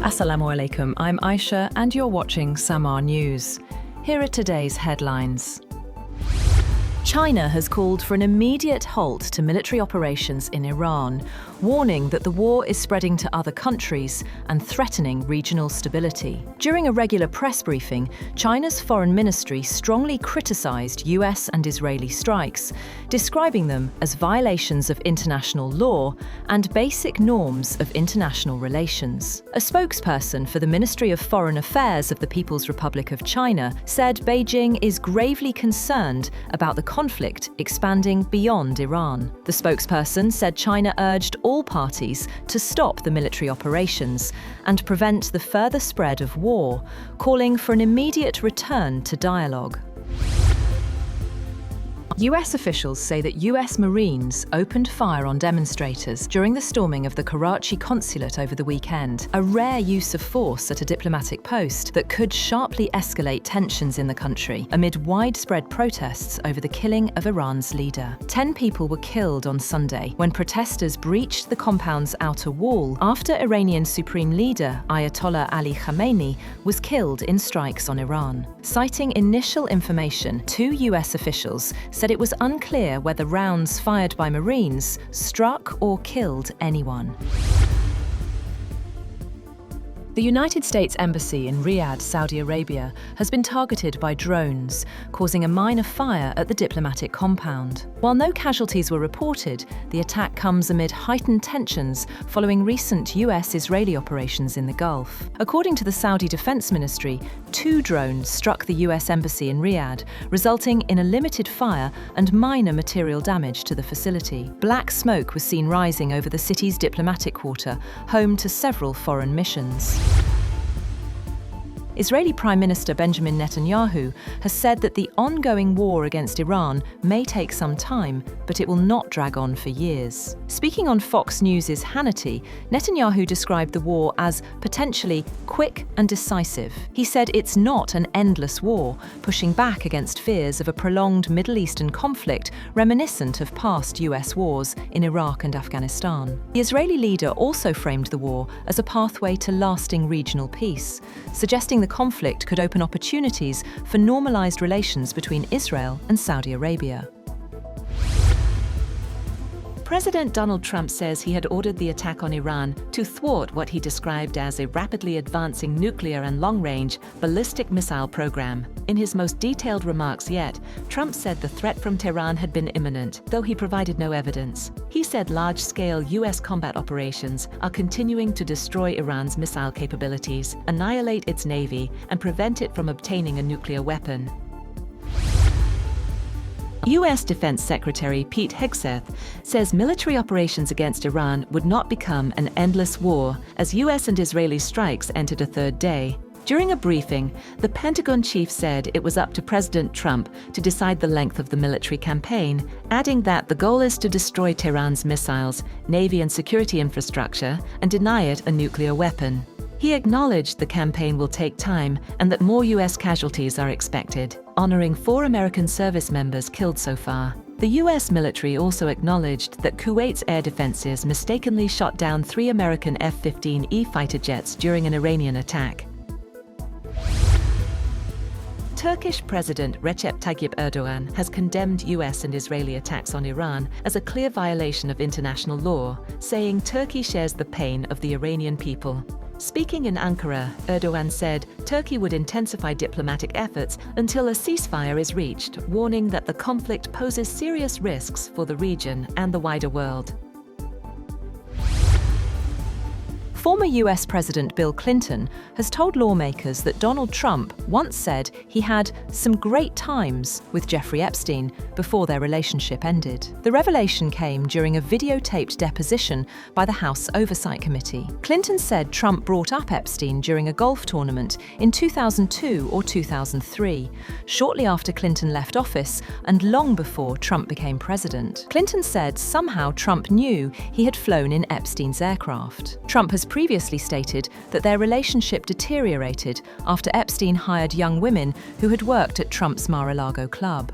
Assalamu alaikum, I'm Aisha and you're watching Samaa News. Here are today's headlines. China has called for an immediate halt to military operations in Iran, warning that the war is spreading to other countries and threatening regional stability. During a regular press briefing, China's foreign ministry strongly criticized US and Israeli strikes, describing them as violations of international law and basic norms of international relations. A spokesperson for the Ministry of Foreign Affairs of the People's Republic of China said Beijing is gravely concerned about the conflict expanding beyond Iran. The spokesperson said China urged all parties to stop the military operations and prevent the further spread of war, calling for an immediate return to dialogue. US officials say that US Marines opened fire on demonstrators during the storming of the Karachi Consulate over the weekend, a rare use of force at a diplomatic post that could sharply escalate tensions in the country amid widespread protests over the killing of Iran's leader. 10 people were killed on Sunday when protesters breached the compound's outer wall after Iranian Supreme Leader Ayatollah Ali Khamenei was killed in strikes on Iran. Citing initial information, 2 US officials said it was unclear whether rounds fired by Marines struck or killed anyone. The United States Embassy in Riyadh, Saudi Arabia, has been targeted by drones, causing a minor fire at the diplomatic compound. While no casualties were reported, the attack comes amid heightened tensions following recent US-Israeli operations in the Gulf. According to the Saudi Defense Ministry, 2 drones struck the US Embassy in Riyadh, resulting in a limited fire and minor material damage to the facility. Black smoke was seen rising over the city's diplomatic quarter, home to several foreign missions. Israeli Prime Minister Benjamin Netanyahu has said that the ongoing war against Iran may take some time, but it will not drag on for years. Speaking on Fox News' Hannity, Netanyahu described the war as potentially quick and decisive. He said it's not an endless war, pushing back against fears of a prolonged Middle Eastern conflict reminiscent of past US wars in Iraq and Afghanistan. The Israeli leader also framed the war as a pathway to lasting regional peace, suggesting the conflict could open opportunities for normalized relations between Israel and Saudi Arabia. President Donald Trump says he had ordered the attack on Iran to thwart what he described as a rapidly advancing nuclear and long-range ballistic missile program. In his most detailed remarks yet, Trump said the threat from Tehran had been imminent, though he provided no evidence. He said large-scale US combat operations are continuing to destroy Iran's missile capabilities, annihilate its navy, and prevent it from obtaining a nuclear weapon. U.S. Defense Secretary Pete Hegseth says military operations against Iran would not become an endless war as U.S. and Israeli strikes entered a third day. During a briefing, the Pentagon chief said it was up to President Trump to decide the length of the military campaign, adding that the goal is to destroy Tehran's missiles, navy and security infrastructure, and deny it a nuclear weapon. He acknowledged the campaign will take time and that more U.S. casualties are expected, honoring 4 American service members killed so far. The U.S. military also acknowledged that Kuwait's air defenses mistakenly shot down 3 American F-15E fighter jets during an Iranian attack. Turkish President Recep Tayyip Erdogan has condemned US and Israeli attacks on Iran as a clear violation of international law, saying Turkey shares the pain of the Iranian people. Speaking in Ankara, Erdogan said Turkey would intensify diplomatic efforts until a ceasefire is reached, warning that the conflict poses serious risks for the region and the wider world. Former US President Bill Clinton has told lawmakers that Donald Trump once said he had some great times with Jeffrey Epstein before their relationship ended. The revelation came during a videotaped deposition by the House Oversight Committee. Clinton said Trump brought up Epstein during a golf tournament in 2002 or 2003, shortly after Clinton left office and long before Trump became president. Clinton said somehow Trump knew he had flown in Epstein's aircraft. Trump has previously stated that their relationship deteriorated after Epstein hired young women who had worked at Trump's Mar-a-Lago club.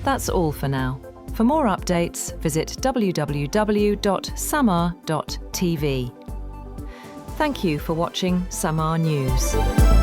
That's all for now. For more updates, visit www.samaa.tv. Thank you for watching Samaa News.